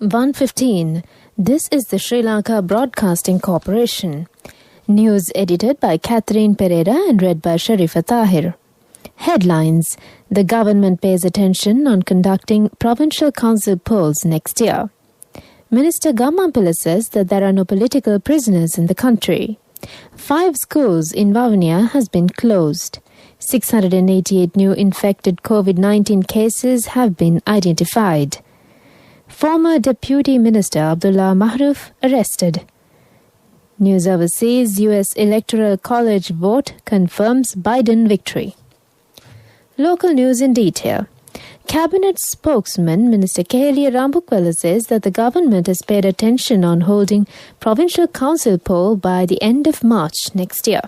1:15. This is the Sri Lanka Broadcasting Corporation. News edited by Catherine Pereira and read by Sharifa Tahir. Headlines. The government pays attention on conducting provincial council polls next year. Minister Gammampila says that there are no political prisoners in the country. 5 schools in Vavuniya has been closed. 688 new infected COVID-19 cases have been identified. Former Deputy Minister Abdullah Mahroof arrested. News overseas. U.S. Electoral College vote confirms Biden victory. Local news in detail. Cabinet spokesman Minister Kehelia Rambukwala says that the government has paid attention on holding provincial council poll by the end of March next year.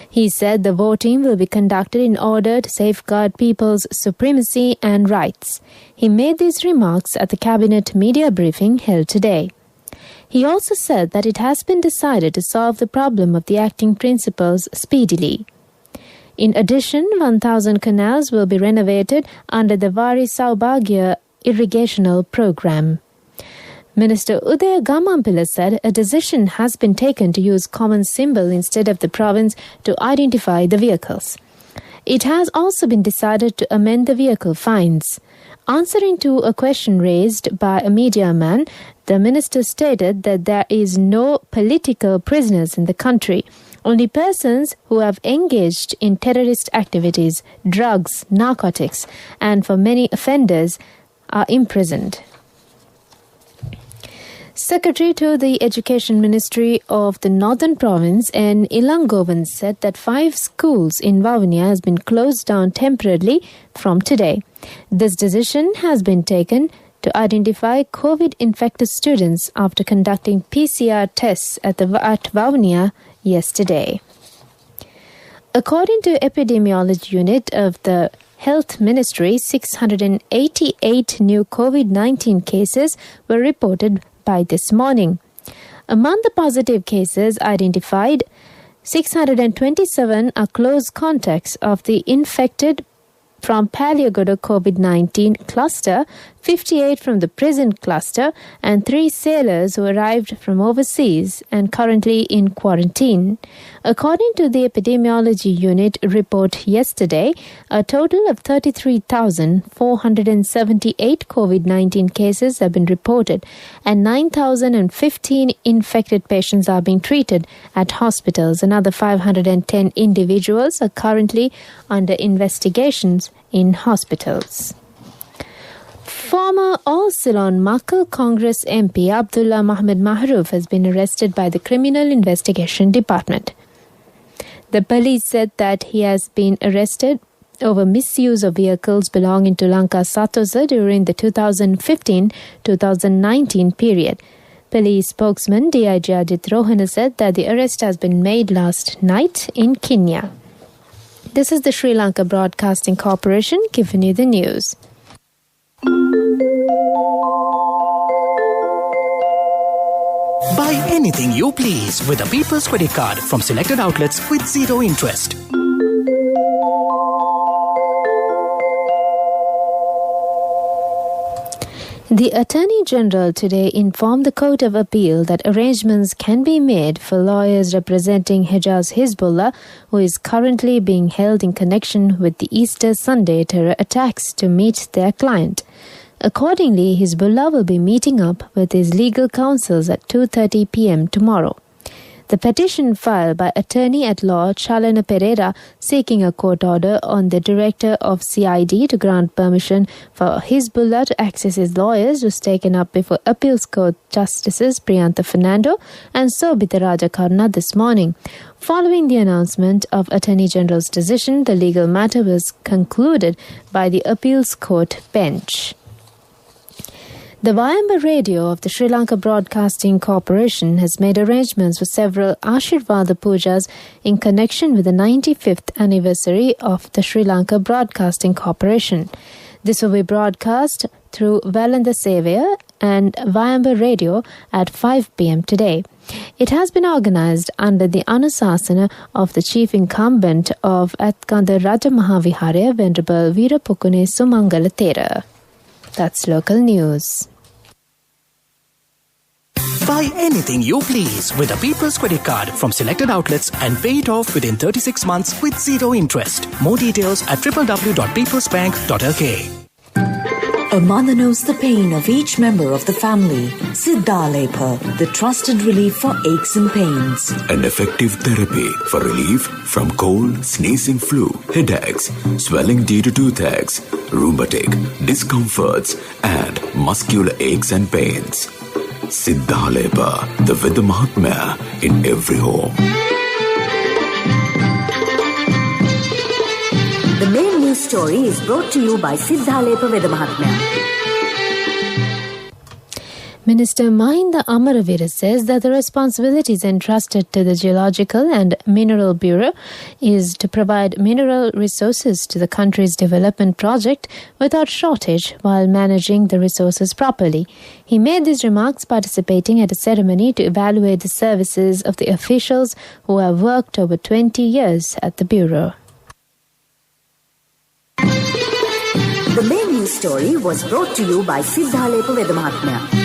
He said the voting will be conducted in order to safeguard people's supremacy and rights. He made these remarks at the Cabinet media briefing held today. He also said that it has been decided to solve the problem of the acting principals speedily. In addition, 1,000 canals will be renovated under the Vari Saubhagya irrigational program. Minister Udaya Gammampila said a decision has been taken to use common symbol instead of the province to identify the vehicles. It has also been decided to amend the vehicle fines. Answering to a question raised by a media man, the minister stated that there is no political prisoners in the country. Only persons who have engaged in terrorist activities, drugs, narcotics, and for many offenders are imprisoned. Secretary to the Education Ministry of the Northern Province, N. Ilangovan, said that 5 schools in Vavuniya has been closed down temporarily from today. This decision has been taken to identify COVID-infected students after conducting PCR tests at Vavuniya yesterday. According to Epidemiology Unit of the Health Ministry, 688 new COVID-19 cases were reported by this morning. Among the positive cases identified, 627 are close contacts of the infected from Paliagoda COVID-19 cluster, 58 from the prison cluster, and 3 sailors who arrived from overseas and currently in quarantine. According to the Epidemiology Unit report yesterday, a total of 33,478 COVID-19 cases have been reported and 9,015 infected patients are being treated at hospitals. Another 510 individuals are currently under investigations in hospitals. Former All Ceylon Makal Congress MP Abdullah Mahmud Mahroof has been arrested by the Criminal Investigation Department. The police said that he has been arrested over misuse of vehicles belonging to Lanka Satosa during the 2015-2019 period. Police spokesman DIG Ajit Rohana said that the arrest has been made last night in Kenya. This is the Sri Lanka Broadcasting Corporation giving you the news. Buy anything you please with a People's Credit Card from selected outlets with 0 interest. The Attorney General today informed the Court of Appeal that arrangements can be made for lawyers representing Hejaz Hizbullah, who is currently being held in connection with the Easter Sunday terror attacks, to meet their client. Accordingly, Hizbullah will be meeting up with his legal counsels at 2:30 p.m. tomorrow. The petition filed by Attorney-at-Law Chalana Pereira seeking a court order on the Director of CID to grant permission for Hizbullah to access his lawyers was taken up before Appeals Court Justices Priyantha Fernando and Sobhita Rajakarna this morning. Following the announcement of Attorney General's decision, the legal matter was concluded by the Appeals Court bench. The Vayamba Radio of the Sri Lanka Broadcasting Corporation has made arrangements for several Ashirvada Pujas in connection with the 95th anniversary of the Sri Lanka Broadcasting Corporation. This will be broadcast through Valanda Sevaya and Vayamba Radio at 5 p.m. today. It has been organized under the Anusasana of the Chief Incumbent of Atkanda Raja Mahavihare, Venerable Veerapukune Sumangala Thera. That's local news. Buy anything you please with a People's Credit Card from selected outlets and pay it off within 36 months with zero interest. More details at www.peoplesbank.lk. A mother knows the pain of each member of the family. Siddhalepa, the trusted relief for aches and pains. An effective therapy for relief from cold, sneezing, flu, headaches, swelling due to toothaches, rheumatic, discomforts, and muscular aches and pains. Siddhalepa, the Vidya Mahatmya in every home. The main news story is brought to you by Siddhalepa Vidya Mahatmya. Minister Mahinda Amaravira says that the responsibilities entrusted to the Geological and Mineral Bureau is to provide mineral resources to the country's development project without shortage while managing the resources properly. He made these remarks participating at a ceremony to evaluate the services of the officials who have worked over 20 years at the Bureau. The main news story was brought to you by Siddhalepa Vidya Mahatmya.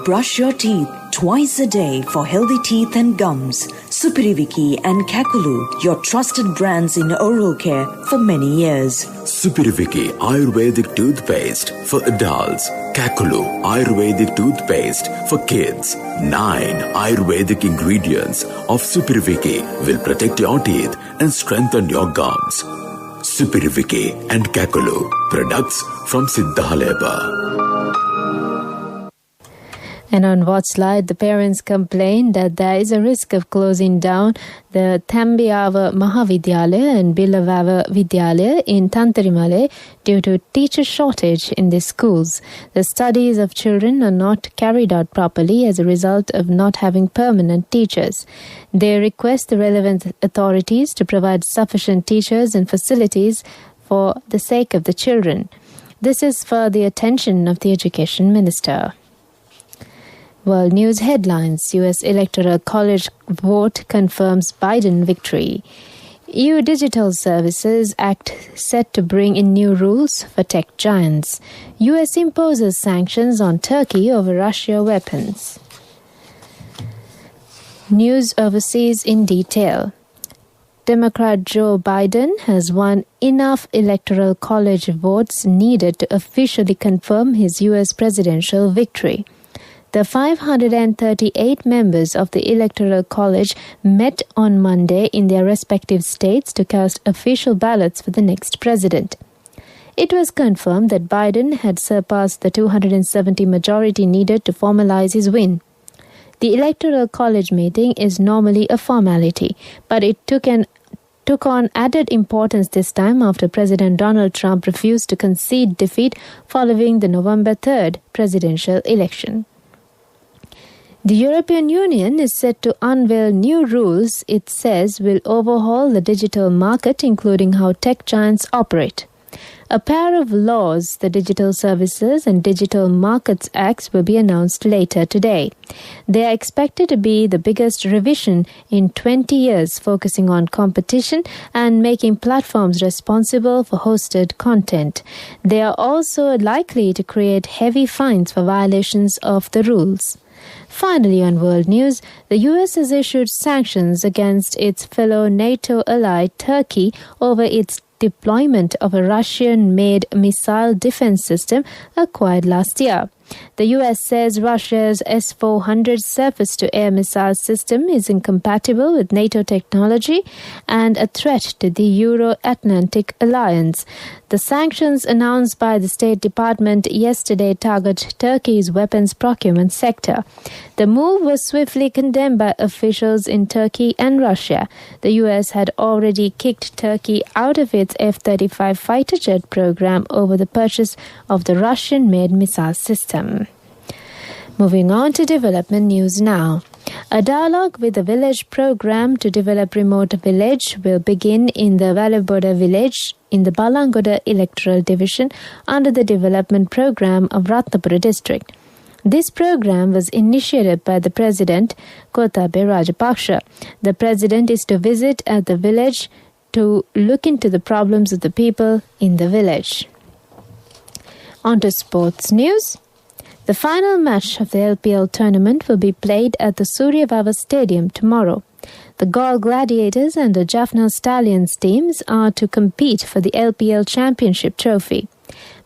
Brush your teeth twice a day for healthy teeth and gums. Supiriviki and Kakulu, your trusted brands in oral care for many years. Supiriviki Ayurvedic toothpaste for adults. Kakulu Ayurvedic toothpaste for kids. 9 Ayurvedic ingredients of Supiriviki will protect your teeth and strengthen your gums. Supiriviki and Kakulu, products from Siddhalepa. And on Watchlight, the parents complained that there is a risk of closing down the Thambiava Mahavidyalaya and Bilavava Vidyalaya in Tantarimale due to teacher shortage in the schools. The studies of children are not carried out properly as a result of not having permanent teachers. They request the relevant authorities to provide sufficient teachers and facilities for the sake of the children. This is for the attention of the Education Minister. World News headlines. U.S. Electoral College vote confirms Biden victory. EU Digital Services Act set to bring in new rules for tech giants. U.S. imposes sanctions on Turkey over Russia weapons. News overseas in detail. Democrat Joe Biden has won enough Electoral College votes needed to officially confirm his U.S. presidential victory. The 538 members of the Electoral College met on Monday in their respective states to cast official ballots for the next president. It was confirmed that Biden had surpassed the 270 majority needed to formalize his win. The Electoral College meeting is normally a formality, but it took on added importance this time after President Donald Trump refused to concede defeat following the November 3rd presidential election. The European Union is set to unveil new rules it says will overhaul the digital market, including how tech giants operate. A pair of laws, the Digital Services and Digital Markets Acts, will be announced later today. They are expected to be the biggest revision in 20 years, focusing on competition and making platforms responsible for hosted content. They are also likely to create heavy fines for violations of the rules. Finally, on world news, the U.S. has issued sanctions against its fellow NATO ally Turkey over its deployment of a Russian-made missile defense system acquired last year. The U.S. says Russia's S-400 surface-to-air missile system is incompatible with NATO technology and a threat to the Euro-Atlantic alliance. The sanctions announced by the State Department yesterday target Turkey's weapons procurement sector. The move was swiftly condemned by officials in Turkey and Russia. The U.S. had already kicked Turkey out of its F-35 fighter jet program over the purchase of the Russian-made missile system. Moving on to development news now. A dialogue with the village program to develop remote village will begin in the Valiboda village in the Balangoda electoral division under the development program of Ratnapura district. This program was initiated by the President, Gotabaya Rajapaksa. The President is to visit at the village to look into the problems of the people in the village. On to sports news. The final match of the LPL tournament will be played at the Surya Vava Stadium tomorrow. The Gaul Gladiators and the Jaffna Stallions teams are to compete for the LPL Championship trophy.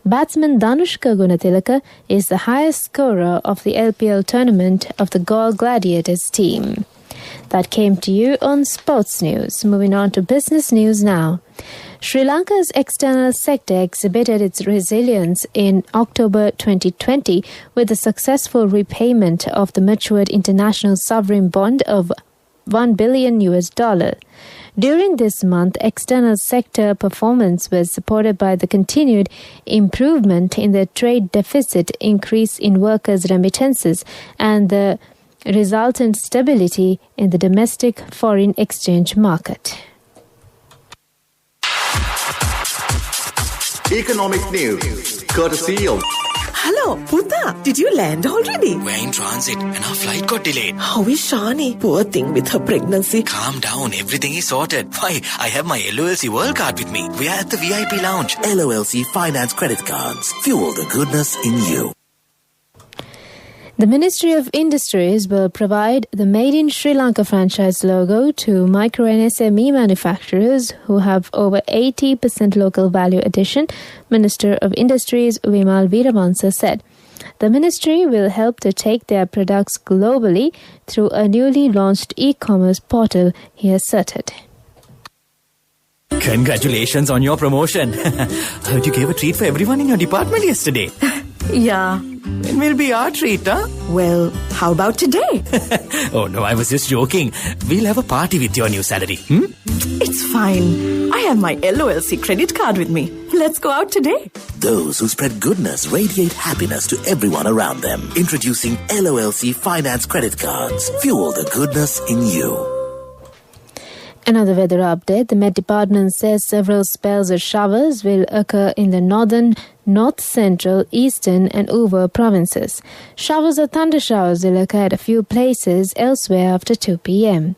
Batsman Danushka Gunatilaka is the highest scorer of the LPL tournament of the Gaul Gladiators team. That came to you on Sports News. Moving on to business news now. Sri Lanka's external sector exhibited its resilience in October 2020 with the successful repayment of the matured international sovereign bond of $1 billion. During this month, external sector performance was supported by the continued improvement in the trade deficit, increase in workers' remittances, and the resultant stability in the domestic foreign exchange market. Economic news, courtesy of... Hello, Puta. Did you land already? We're in transit and our flight got delayed. How is Shani? Poor thing with her pregnancy. Calm down, everything is sorted. Why, I have my LOLC World Card with me. We are at the VIP lounge. LOLC Finance Credit Cards. Fuel the goodness in you. The Ministry of Industries will provide the Made in Sri Lanka franchise logo to micro and SME manufacturers who have over 80% local value addition, Minister of Industries Vimal Veeravansa said. The ministry will help to take their products globally through a newly launched e-commerce portal, he asserted. Congratulations on your promotion. Heard you gave a treat for everyone in your department yesterday. Yeah. When will be our treat, huh? Well, how about today? Oh no, I was just joking. We'll have a party with your new salary. It's fine. I have my LOLC credit card with me. Let's go out today. Those who spread goodness radiate happiness to everyone around them. Introducing LOLC Finance Credit Cards. Fuel the goodness in you. Another weather update. The Met Department says several spells of showers will occur in the northern, north central, eastern and over provinces. Showers or thunder showers will occur at a few places elsewhere after 2 p.m.